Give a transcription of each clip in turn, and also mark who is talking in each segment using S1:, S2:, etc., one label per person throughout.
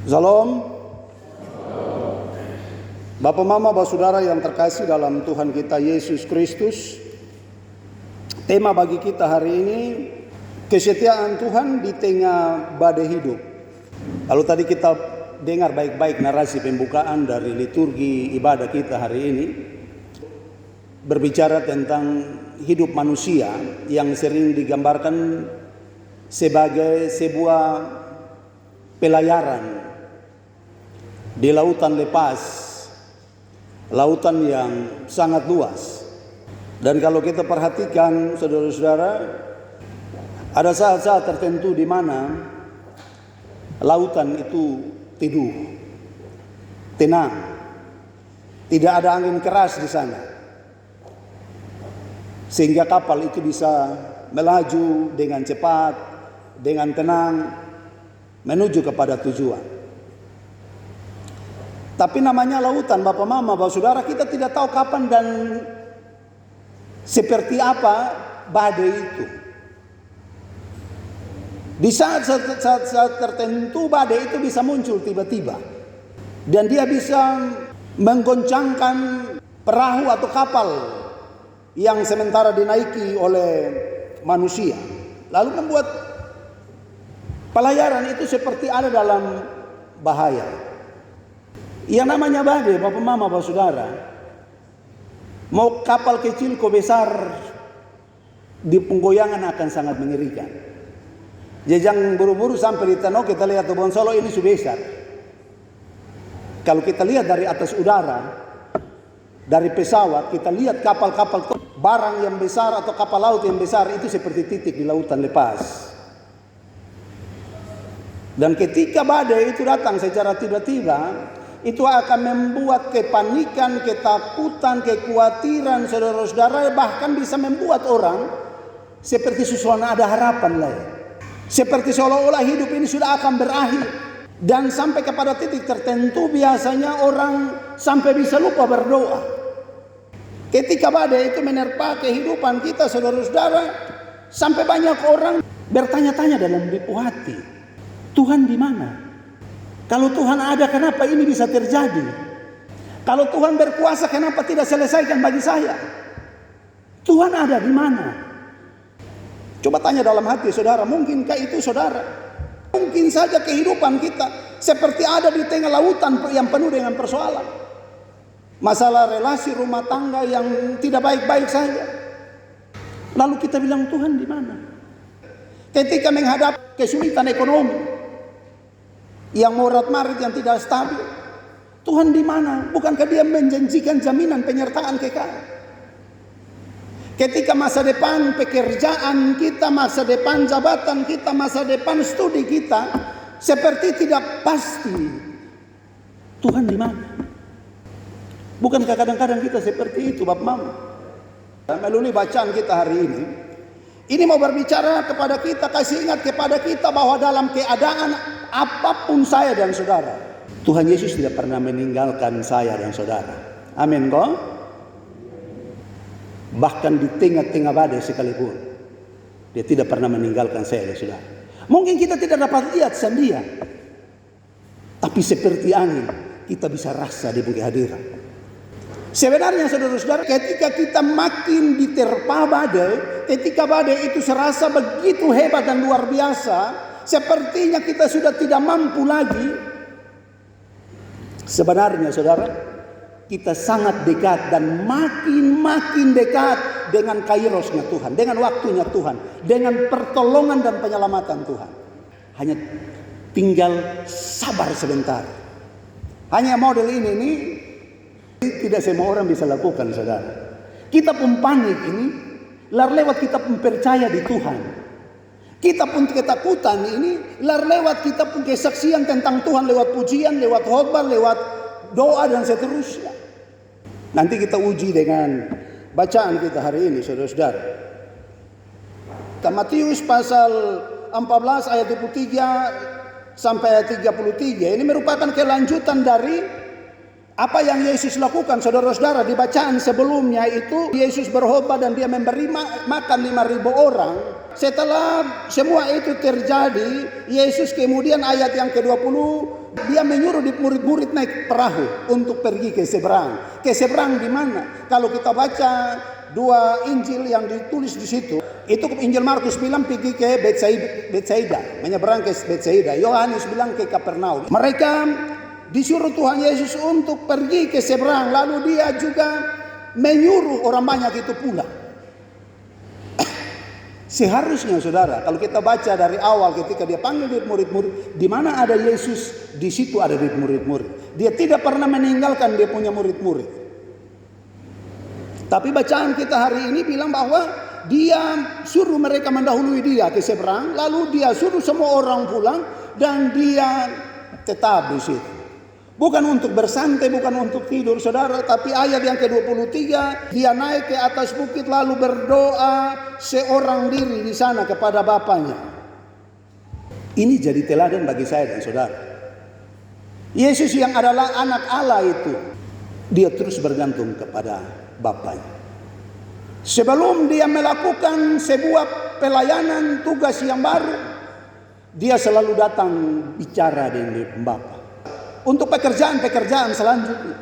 S1: Salam. Bapak, Mama, Bapak, Saudara yang terkasih dalam Tuhan kita Yesus Kristus. Tema bagi kita hari ini, kesetiaan Tuhan di tengah badai hidup. Lalu tadi kita dengar baik-baik narasi pembukaan dari liturgi ibadah kita hari ini, berbicara tentang hidup manusia yang sering digambarkan sebagai sebuah pelayaran di lautan lepas, lautan yang sangat luas. Dan kalau kita perhatikan, saudara-saudara, ada saat-saat tertentu di mana lautan itu teduh, tenang, tidak ada angin keras di sana, sehingga kapal itu bisa melaju dengan cepat, dengan tenang, menuju kepada tujuan. Tapi namanya lautan, Bapak, Mama, Bapak, Saudara, kita tidak tahu kapan dan seperti apa badai itu. Di saat tertentu badai itu bisa muncul tiba-tiba, dan dia bisa menggoncangkan perahu atau kapal yang sementara dinaiki oleh manusia, lalu membuat pelayaran itu seperti ada dalam bahaya. Yang namanya badai, Bapak, Mama, Bapak, Saudara, mau kapal kecil kok besar, di penggoyangan akan sangat mengerikan. Jangan buru-buru sampai di Tano kita lihat Tobon Solo ini sudah besar. Kalau kita lihat dari atas udara, dari pesawat, kita lihat kapal-kapal barang yang besar atau kapal laut yang besar itu seperti titik di lautan lepas. Dan ketika badai itu datang secara tiba-tiba, itu akan membuat kepanikan, ketakutan, kekhawatiran saudara-saudara, bahkan bisa membuat orang seperti seolah ada harapan lain. Seperti seolah-olah hidup ini sudah akan berakhir. Dan sampai kepada titik tertentu biasanya orang sampai bisa lupa berdoa. Ketika badai itu menerpa kehidupan kita, saudara-saudara, sampai banyak orang bertanya-tanya dalam lubuk hati, Tuhan di mana? Kalau Tuhan ada, kenapa ini bisa terjadi? Kalau Tuhan berkuasa, kenapa tidak selesaikan bagi saya? Tuhan ada di mana? Coba tanya dalam hati saudara, mungkinkah itu saudara? Mungkin saja kehidupan kita seperti ada di tengah lautan yang penuh dengan persoalan. Masalah relasi rumah tangga yang tidak baik-baik saja. Lalu kita bilang, Tuhan di mana? Ketika menghadapi kesulitan ekonomi, yang morat-marit, yang tidak stabil, Tuhan di mana? Bukankah Dia menjanjikan jaminan penyertaan kekal? Ketika masa depan pekerjaan kita, masa depan jabatan kita, masa depan studi kita seperti tidak pasti, Tuhan di mana? Bukankah kadang-kadang kita seperti itu, Bapak, Mama? Melalui bacaan kita hari ini mau berbicara kepada kita, kasih ingat kepada kita bahwa dalam keadaan apapun saya dan saudara, Tuhan Yesus tidak pernah meninggalkan saya dan saudara. Amin kok? Bahkan di tengah-tengah badai sekalipun, Dia tidak pernah meninggalkan saya dan saudara. Mungkin kita tidak dapat lihat sendia, tapi seperti angin kita bisa rasa Dia punya hadirat. Sebenarnya saudara-saudara, ketika kita makin diterpa badai, ketika badai itu serasa begitu hebat dan luar biasa, sepertinya kita sudah tidak mampu lagi. Sebenarnya saudara, kita sangat dekat dan makin dekat dengan kairosnya Tuhan, dengan waktunya Tuhan, dengan pertolongan dan penyelamatan Tuhan. Hanya tinggal sabar sebentar. Hanya model ini nih, tidak semua orang bisa lakukan, saudara. Kita pun panik ini, lewat kita pun percaya di Tuhan. Kita pun ketakutan ini, lewat kita pun kesaksian tentang Tuhan, lewat pujian, lewat khotbah, lewat doa dan seterusnya. Nanti kita uji dengan bacaan kita hari ini, saudara-saudara. Matius pasal 14 ayat 23 sampai ayat 33. Ini merupakan kelanjutan dari apa yang Yesus lakukan, saudara-saudara. Di bacaan sebelumnya itu Yesus berkhotbah dan Dia memberi makan 5.000 orang. Setelah semua itu terjadi, Yesus kemudian ayat yang ke-20 Dia menyuruh murid-murid naik perahu untuk pergi ke seberang. Ke seberang di mana? Kalau kita baca dua Injil yang ditulis di situ, itu Injil Markus bilang pergi ke Betsaida, menyeberang ke Betsaida. Yohanes bilang ke Kapernaum. Mereka disuruh Tuhan Yesus untuk pergi ke seberang, lalu dia juga menyuruh orang banyak itu pulang. Seharusnya saudara, kalau kita baca dari awal ketika dia panggil murid-murid, di mana ada Yesus, di situ ada murid-murid. Dia tidak pernah meninggalkan dia punya murid-murid. Tapi bacaan kita hari ini bilang bahwa dia suruh mereka mendahului dia ke seberang, lalu dia suruh semua orang pulang dan dia tetap di situ. Bukan untuk bersantai, bukan untuk tidur saudara, tapi ayat yang ke-23, dia naik ke atas bukit lalu berdoa seorang diri di sana kepada Bapanya. Ini jadi teladan bagi saya dan saudara. Yesus yang adalah anak Allah itu, dia terus bergantung kepada Bapanya. Sebelum dia melakukan sebuah pelayanan tugas yang baru, dia selalu datang bicara dengan Bapa. Untuk pekerjaan-pekerjaan selanjutnya.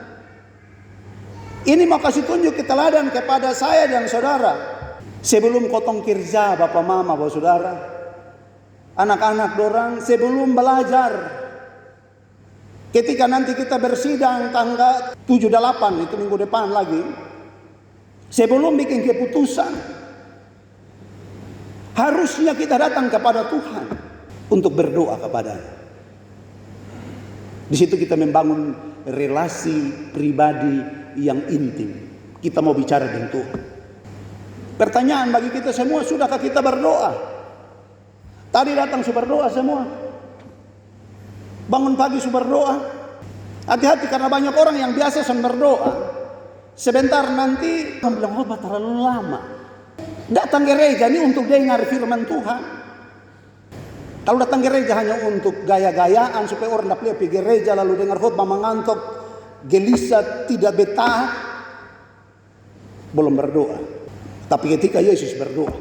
S1: Ini mau kasih tunjuk keteladan kepada saya dan saudara. Sebelum kotong kerja bapak mama bapak saudara, anak-anak dorang sebelum belajar, ketika nanti kita bersidang tanggal 7-8 itu minggu depan lagi, sebelum bikin keputusan, harusnya kita datang kepada Tuhan untuk berdoa kepadanya. Di situ kita membangun relasi pribadi yang intim. Kita mau bicara dengan Tuhan. Pertanyaan bagi kita semua, sudahkah kita berdoa? Tadi datang sudah berdoa semua. Bangun pagi sudah berdoa. Hati-hati karena banyak orang yang biasa berdoa. Sebentar nanti orang bilang, oh terlalu lama. Datang gereja ini untuk dengar firman Tuhan. Kalau datang gereja hanya untuk gaya-gayaan supaya orang dapat pergi gereja lalu dengar khotbah mengantuk, gelisah, tidak betah, belum berdoa. Tapi ketika Yesus berdoa,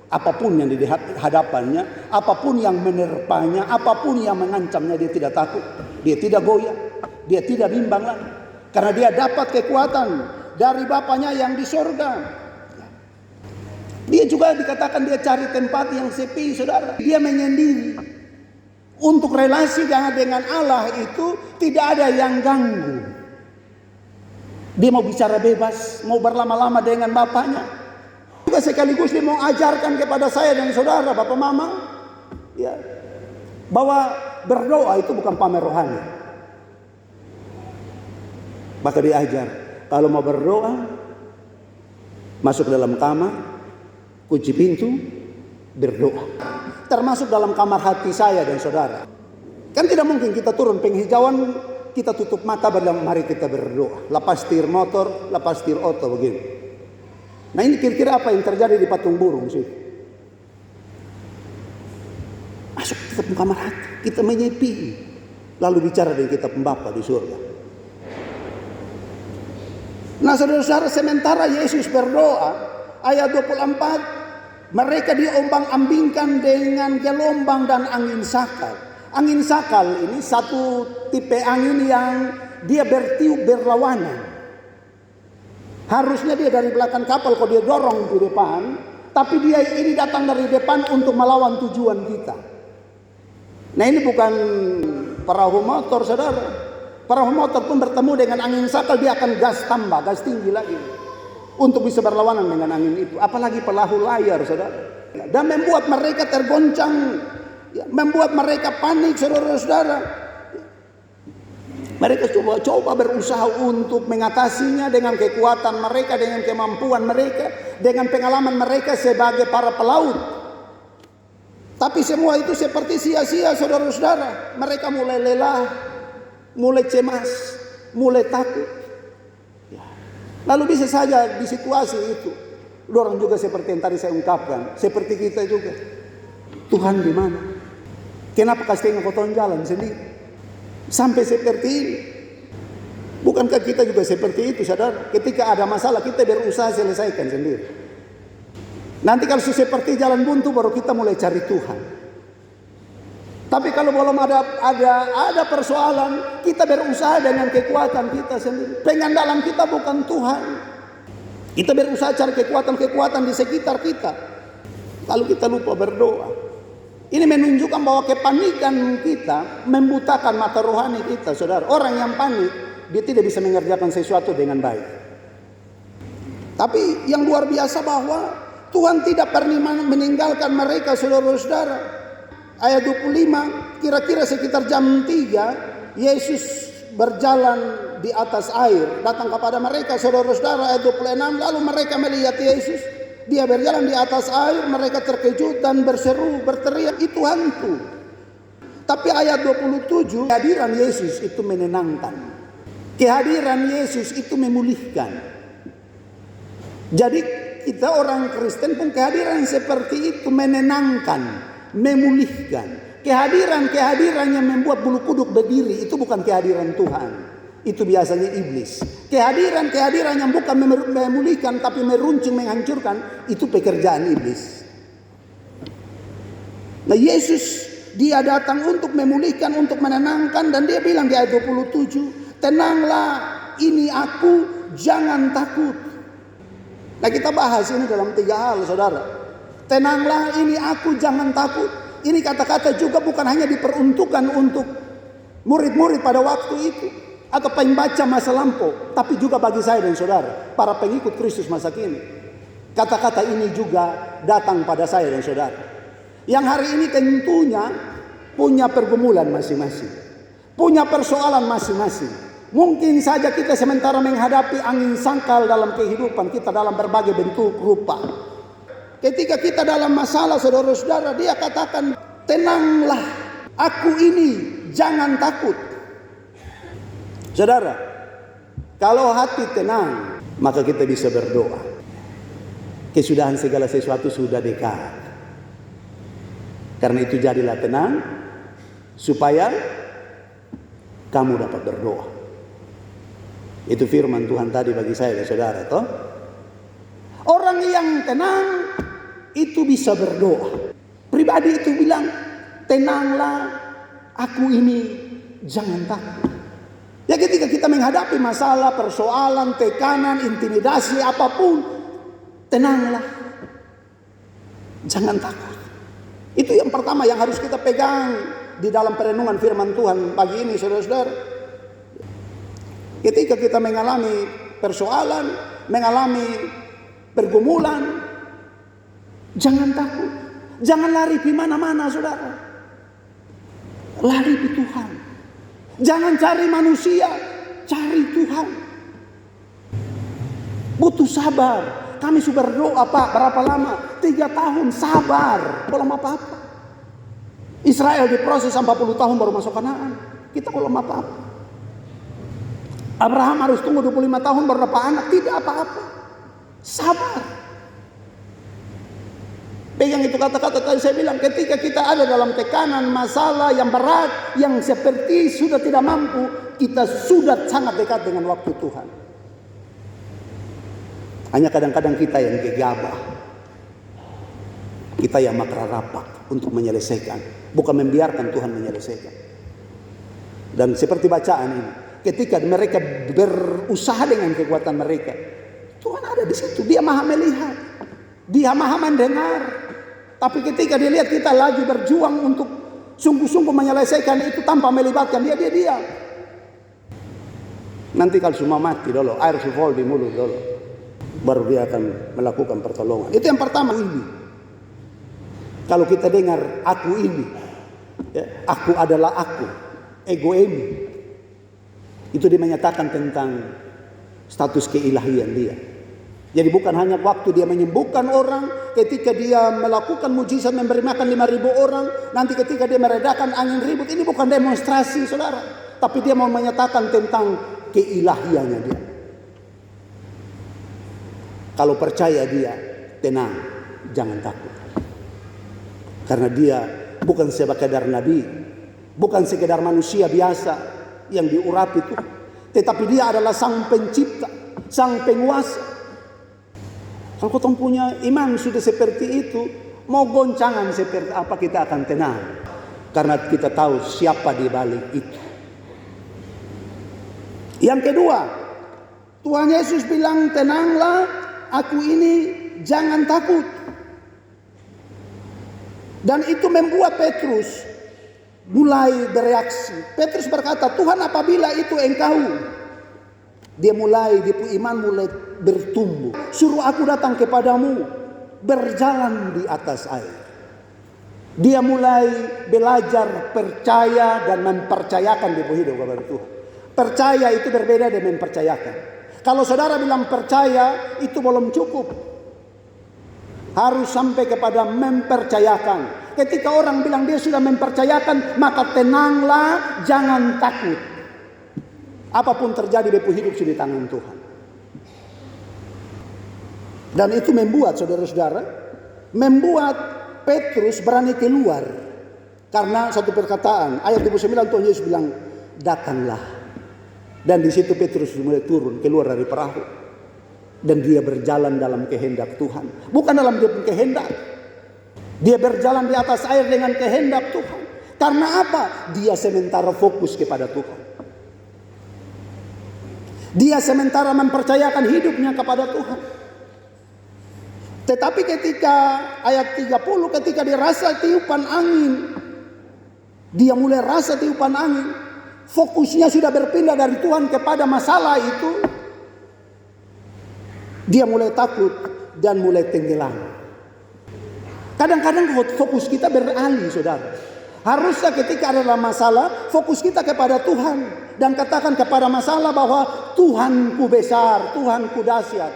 S1: apapun yang di hadapannya, apapun yang menerpanya, apapun yang mengancamnya, dia tidak takut, dia tidak goyah, dia tidak bimbang lagi. Karena dia dapat kekuatan dari Bapanya yang di sorga. Dia juga dikatakan dia cari tempat yang sepi, saudara. Dia menyendiri. Untuk relasi dengan Allah itu tidak ada yang ganggu. Dia mau bicara bebas, mau berlama-lama dengan Bapanya. Juga sekaligus dia mau ajarkan kepada saya dan saudara, Bapak Mama, ya, bahwa berdoa itu bukan pamer rohani. Maka dia ajar, kalau mau berdoa, masuk dalam kamar, kunci pintu, berdoa. Termasuk dalam kamar hati saya dan saudara. Kan tidak mungkin kita turun penghijauan, kita tutup mata bilang mari kita berdoa. Lepas setir motor, lepas setir oto begini. Nah ini kira-kira apa yang terjadi di patung burung sih? Masuk ke kamar hati, kita menyepi. Lalu bicara dengan kita Bapa di surga. Nah saudara-saudara, sementara Yesus berdoa, ayat 24, mereka diombang-ambingkan dengan gelombang dan angin sakal. Angin sakal ini satu tipe angin yang dia bertiup berlawanan. Harusnya dia dari belakang kapal kalau dia dorong di depan, tapi dia ini datang dari depan untuk melawan tujuan kita. Nah ini bukan perahu motor saudara. Perahu motor pun bertemu dengan angin sakal, dia akan gas tambah, gas tinggi lagi. Untuk bisa berlawanan dengan angin itu. Apalagi perahu layar saudara. Dan membuat mereka tergoncang. Membuat mereka panik saudara-saudara. Mereka coba berusaha untuk mengatasinya dengan kekuatan mereka, dengan kemampuan mereka, dengan pengalaman mereka sebagai para pelaut. Tapi semua itu seperti sia-sia saudara-saudara. Mereka mulai lelah, mulai cemas, mulai takut. Lalu bisa saja di situasi itu, orang juga seperti yang tadi saya ungkapkan, seperti kita juga. Tuhan di mana? Kenapa kasih tengok koton jalan sendiri? Sampai seperti ini. Bukankah kita juga seperti itu, saudara? Ketika ada masalah kita berusaha selesaikan sendiri. Nanti kalau seperti jalan buntu baru kita mulai cari Tuhan. Tapi kalau belum ada persoalan, kita berusaha dengan kekuatan kita sendiri. Pengandalan kita bukan Tuhan. Kita berusaha cari kekuatan-kekuatan di sekitar kita. Lalu kita lupa berdoa. Ini menunjukkan bahwa kepanikan kita membutakan mata rohani kita, saudara. Orang yang panik, dia tidak bisa mengerjakan sesuatu dengan baik. Tapi yang luar biasa bahwa Tuhan tidak pernah meninggalkan mereka, saudara-saudara. Ayat 25, kira-kira sekitar jam 3, Yesus berjalan di atas air, datang kepada mereka, saudara-saudara. Ayat 26, lalu mereka melihat Yesus, dia berjalan di atas air, mereka terkejut dan berseru, berteriak, itu hantu. Tapi ayat 27, kehadiran Yesus itu menenangkan. Kehadiran Yesus itu memulihkan. Jadi kita orang Kristen pun kehadiran seperti itu menenangkan, memulihkan. Kehadiran yang membuat bulu kuduk berdiri itu bukan kehadiran Tuhan. Itu biasanya iblis. Kehadiran yang bukan memulihkan tapi meruncing, menghancurkan, itu pekerjaan iblis. Nah, Yesus dia datang untuk memulihkan, untuk menenangkan, dan dia bilang di ayat 27, tenanglah, ini aku, jangan takut. Nah, kita bahas ini dalam 3 hal, saudara. Tenanglah, ini aku, jangan takut. Ini kata-kata juga bukan hanya diperuntukkan untuk murid-murid pada waktu itu atau pembaca masa lampau, tapi juga bagi saya dan saudara, para pengikut Kristus masa kini. Kata-kata ini juga datang pada saya dan saudara, yang hari ini tentunya punya pergumulan masing-masing, punya persoalan masing-masing. Mungkin saja kita sementara menghadapi angin sangkal dalam kehidupan kita dalam berbagai bentuk rupa. Ketika kita dalam masalah, saudara-saudara, dia katakan, tenanglah, aku ini, jangan takut. Saudara, kalau hati tenang, maka kita bisa berdoa. Kesudahan segala sesuatu sudah dekat. Karena itu jadilah tenang, supaya kamu dapat berdoa. Itu firman Tuhan tadi bagi saya dan saudara, toh. Orang yang tenang itu bisa berdoa. Pribadi itu bilang, tenanglah, aku ini, jangan takut. Ya, ketika kita menghadapi masalah, persoalan, tekanan, intimidasi, apapun, tenanglah, jangan takut. Itu yang pertama yang harus kita pegang di dalam perenungan firman Tuhan pagi ini, saudara-saudara. Ketika kita mengalami persoalan, mengalami pergumulan, jangan takut. Jangan lari di mana-mana, saudara. Lari di Tuhan. Jangan cari manusia, cari Tuhan. Butuh sabar. Kami sudah berdoa, Pak, berapa lama? 3 tahun, sabar. Belum apa-apa. Israel diproses 40 tahun baru masuk Kanaan. Kita belum apa-apa. Abraham harus tunggu 25 tahun baru dapat anak. Tidak apa-apa. Sabar. Pegang itu kata-kata tadi saya bilang, ketika kita ada dalam tekanan, masalah yang berat, yang seperti sudah tidak mampu, kita sudah sangat dekat dengan waktu Tuhan. Hanya kadang-kadang kita yang gegabah, kita yang makra rapat untuk menyelesaikan, bukan membiarkan Tuhan menyelesaikan. Dan seperti bacaan ini, ketika mereka berusaha dengan kekuatan mereka, Tuhan ada di situ. Dia maha melihat, dia maha mendengar. Tapi ketika dia lihat kita lagi berjuang untuk sungguh-sungguh menyelesaikan itu tanpa melibatkan dia diam. Nanti kalau semua mati dulu, air sufol di mulut dulu, baru dia akan melakukan pertolongan. Itu yang pertama ini. Kalau kita dengar aku ini, ya, aku adalah aku, ego ini, itu dia menyatakan tentang status keilahian dia. Jadi bukan hanya waktu dia menyembuhkan orang, ketika dia melakukan mujizat memberi makan 5.000 orang, nanti ketika dia meredakan angin ribut, ini bukan demonstrasi, saudara, tapi dia mau menyatakan tentang keilahiannya dia. Kalau percaya dia, tenang, jangan takut. Karena dia bukan sekedar nabi, bukan sekedar manusia biasa yang diurapi itu, tetapi dia adalah sang pencipta, sang penguasa. Kalau kita punya iman sudah seperti itu, mau goncangan seperti apa kita akan tenang. Karena kita tahu siapa di balik itu. Yang kedua, Tuhan Yesus bilang, tenanglah, aku ini, jangan takut. Dan itu membuat Petrus mulai bereaksi. Petrus berkata, Tuhan, apabila itu engkau, dia iman mulai bertumbuh. Suruh aku datang kepadamu, berjalan di atas air. Dia mulai belajar percaya dan mempercayakan di hidup kepada Tuhan. Percaya itu berbeda dengan mempercayakan. Kalau saudara bilang percaya, itu belum cukup. Harus sampai kepada mempercayakan. Ketika orang bilang dia sudah mempercayakan, maka tenanglah, jangan takut. Apapun terjadi di hidup sudah di tangan Tuhan. Dan itu membuat saudara-saudara, membuat Petrus berani keluar. Karena satu perkataan, ayat 29 Tuhan Yesus bilang, datanglah. Dan di situ Petrus mulai turun, keluar dari perahu. Dan dia berjalan dalam kehendak Tuhan. Bukan dalam dia pun kehendak. Dia berjalan di atas air dengan kehendak Tuhan. Karena apa? Dia sementara fokus kepada Tuhan. Dia sementara mempercayakan hidupnya kepada Tuhan. Tetapi ketika ayat 30, ketika dia rasa tiupan angin, dia mulai rasa tiupan angin, fokusnya sudah berpindah dari Tuhan kepada masalah itu. Dia mulai takut dan mulai tenggelam. Kadang-kadang fokus kita beralih, saudara. Harusnya ketika ada masalah, fokus kita kepada Tuhan. Dan katakan kepada masalah bahwa Tuhanku besar, Tuhanku dahsyat.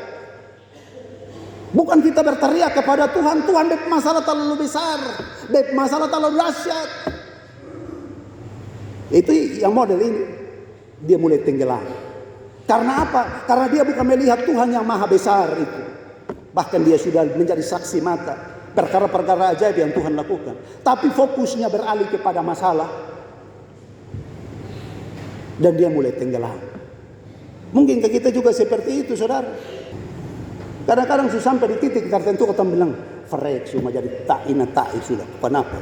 S1: Bukan kita berteriak kepada Tuhan, Tuhan masalah terlalu besar, masalah terlalu dahsyat. Itu yang model ini. Dia mulai tenggelam. Karena apa? Karena dia bukan melihat Tuhan yang maha besar itu. Bahkan dia sudah menjadi saksi mata perkara-perkara ajaib yang Tuhan lakukan. Tapi fokusnya beralih kepada masalah. Dan dia mulai tenggelam. Mungkin kita juga seperti itu, saudara. Kadang-kadang sudah sampai di titik tertentu kita bilang, "Frek, cuma jadi ta'ina ta'i sudah. Kenapa?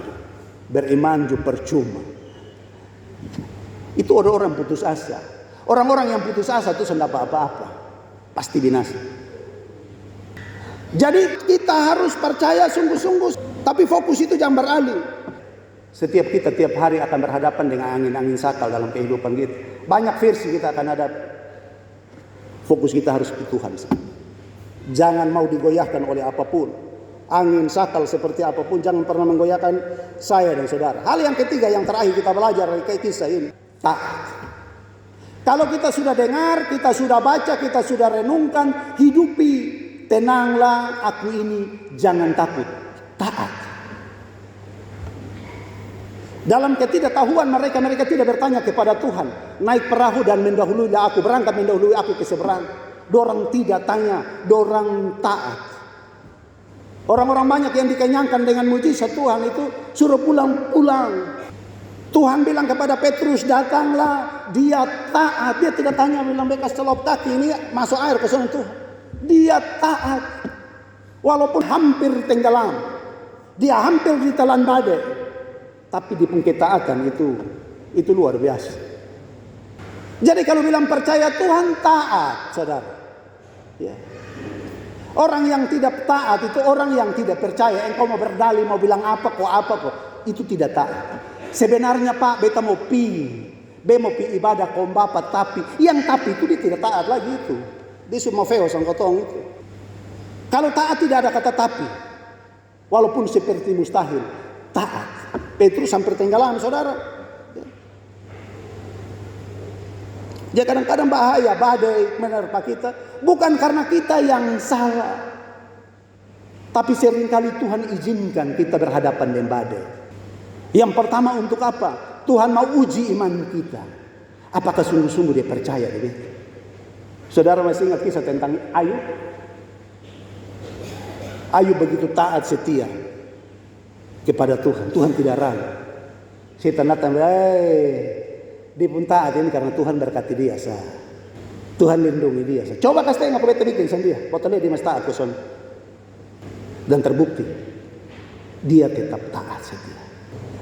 S1: Beriman juga percuma." Itu orang-orang putus asa. Orang-orang yang putus asa itu tidak apa-apa. Pasti binasa. Jadi kita harus percaya sungguh-sungguh. Tapi fokus itu jangan beralih. Setiap kita tiap hari akan berhadapan dengan angin-angin sakal dalam kehidupan kita. Banyak versi kita akan ada. Fokus kita harus ke Tuhan. Jangan mau digoyahkan oleh apapun. Angin sakal seperti apapun jangan pernah menggoyahkan saya dan saudara. Hal yang ketiga yang terakhir kita belajar dari kisah ini. Taat. Kalau kita sudah dengar, kita sudah baca, kita sudah renungkan, hidupi. Tenanglah, aku ini, jangan takut. Taat. Dalam ketidaktahuan mereka tidak bertanya kepada Tuhan. Naik perahu dan mendahului aku, berangkat mendahului aku ke seberang. Dorang tidak tanya, dorang taat. Orang-orang banyak yang dikenyangkan dengan mujizat Tuhan itu suruh pulang. Tuhan bilang kepada Petrus, datanglah. Dia taat. Dia tidak tanya, bilang bekas celop kaki ini masuk air ke sana Tuhan. Dia taat. Walaupun hampir tenggelam. Dia hampir ditelan badai. Tapi di ketaatan itu luar biasa. Jadi kalau bilang percaya Tuhan, taat, saudara. Ya. Orang yang tidak taat itu orang yang tidak percaya. Engkau mau berdalih, mau bilang apa kok. Itu tidak taat. Sebenarnya Pak, beta mau ibadah kaum bapak, tapi itu dia tidak taat lagi itu. Dia semua feos angkotong itu. Kalau taat tidak ada kata tapi. Walaupun seperti mustahil, taat. Petrus hampir tenggelam, saudara. Ya kadang-kadang bahaya, badai menerpa kita. Bukan karena kita yang salah. Tapi seringkali Tuhan izinkan kita berhadapan dengan badai. Yang pertama untuk apa? Tuhan mau uji iman kita. Apakah sungguh-sungguh dia percaya dia? Saudara masih ingat kisah tentang Ayub? Ayub begitu taat setia kepada Tuhan. Tuhan tidak ragu. Setan datang, dia pun taat ini karena Tuhan berkati dia. Tuhan lindungi dia. Coba kasih tengok beta bikin sendiri. Potongnya dia masih taat ke sana. Dan terbukti dia tetap taat setia.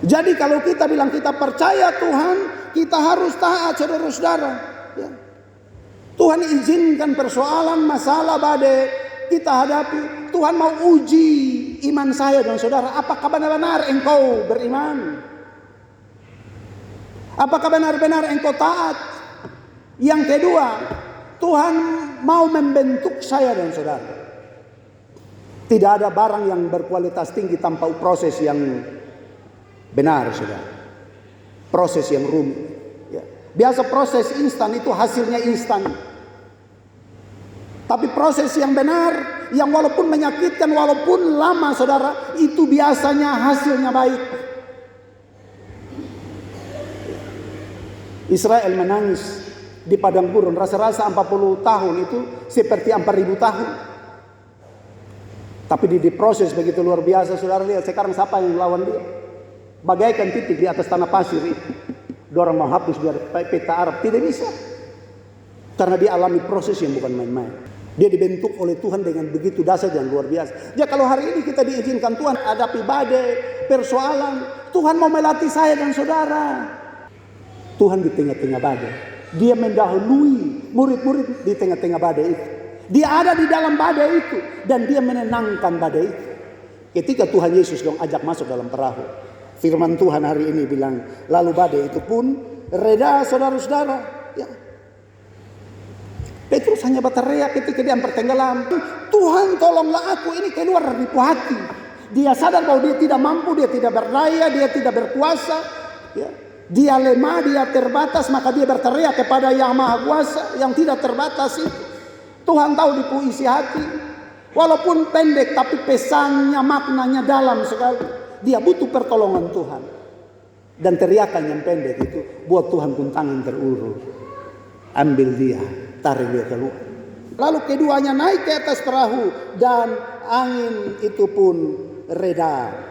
S1: Jadi kalau kita bilang kita percaya Tuhan, kita harus taat, saudara-saudara. Ya. Tuhan izinkan persoalan, masalah, badai kita hadapi. Tuhan mau uji iman saya dan saudara. Apakah benar-benar engkau beriman? Apakah benar-benar engkau taat? Yang kedua, Tuhan mau membentuk saya dan saudara. Tidak ada barang yang berkualitas tinggi tanpa proses yang benar, saudara. Proses yang rumit. Ya. Biasa proses instan itu hasilnya instan. Tapi proses yang benar, yang walaupun menyakitkan, walaupun lama, saudara, itu biasanya hasilnya baik. Israel menangis di padang gurun, rasa-rasa 40 tahun itu seperti 4.000 tahun. Tapi di proses begitu luar biasa, saudara. Lihat sekarang siapa yang melawan dia? Bagaikan titik di atas tanah pasir itu. Orang mau hapus biar peta Arab, tidak bisa. Karena dia alami proses yang bukan main-main. Dia dibentuk oleh Tuhan dengan begitu dasar dan luar biasa. Jadi kalau hari ini kita diizinkan Tuhan hadapi badai, persoalan, Tuhan mau melatih saya dan saudara. Tuhan di tengah-tengah badai. Dia mendahului murid-murid di tengah-tengah badai itu. Dia ada di dalam badai itu. Dan dia menenangkan badai itu. Ketika Tuhan Yesus dong ajak masuk dalam perahu. Firman Tuhan hari ini bilang, lalu badai itu pun reda, saudara-saudara. Ya. Petrus hanya berteriak ketika dia bertenggelam. Tuhan tolonglah aku, ini keluar dari hati. Dia sadar bahwa dia tidak mampu, dia tidak berdaya, dia tidak berkuasa. Ya. Dia lemah, dia terbatas, maka dia berteriak kepada Yang Maha Kuasa yang tidak terbatas itu. Tuhan tahu di puisi hati. Walaupun pendek tapi pesannya, maknanya dalam sekali. Dia butuh pertolongan Tuhan. Dan teriakan yang pendek itu buat Tuhan pun tangan terulur. Ambil dia, tarik dia keluar. Lalu keduanya naik ke atas perahu dan angin itu pun reda.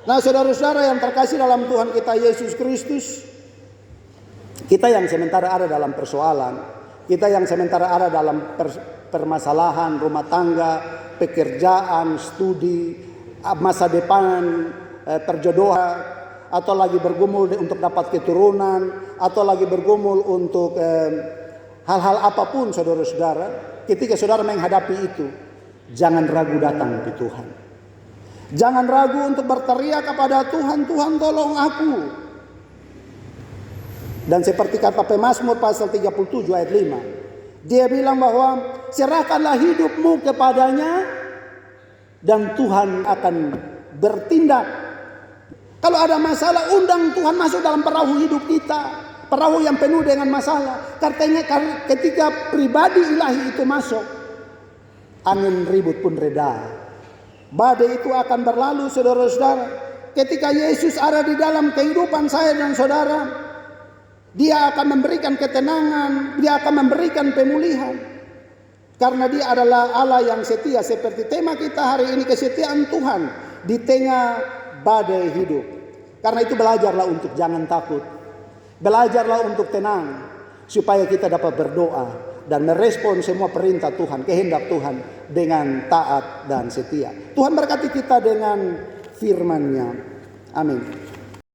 S1: Nah, saudara-saudara yang terkasih dalam Tuhan kita Yesus Kristus, kita yang sementara ada dalam persoalan, kita yang sementara ada dalam permasalahan rumah tangga, pekerjaan, studi, masa depan, perjodohan, atau lagi bergumul untuk dapat keturunan, atau lagi bergumul untuk hal-hal apapun, saudara-saudara, ketika saudara menghadapi itu, jangan ragu datang ke Tuhan. Jangan ragu untuk berteriak kepada Tuhan, Tuhan tolong aku. Dan seperti kata pemazmur pasal 37 ayat 5, dia bilang bahwa serahkanlah hidupmu kepadanya dan Tuhan akan bertindak. Kalau ada masalah, undang Tuhan masuk dalam perahu hidup kita. Perahu yang penuh dengan masalah. Karena ketika pribadi ilahi itu masuk, angin ribut pun reda. Badai itu akan berlalu, saudara-saudara. Ketika Yesus ada di dalam kehidupan saya dan saudara, dia akan memberikan ketenangan, dia akan memberikan pemulihan. Karena dia adalah Allah yang setia. Seperti tema kita hari ini, kesetiaan Tuhan di tengah badai hidup. Karena itu belajarlah untuk jangan takut. Belajarlah untuk tenang. Supaya kita dapat berdoa dan merespon semua perintah Tuhan, kehendak Tuhan dengan taat dan setia. Tuhan berkati kita dengan firman-Nya. Amin.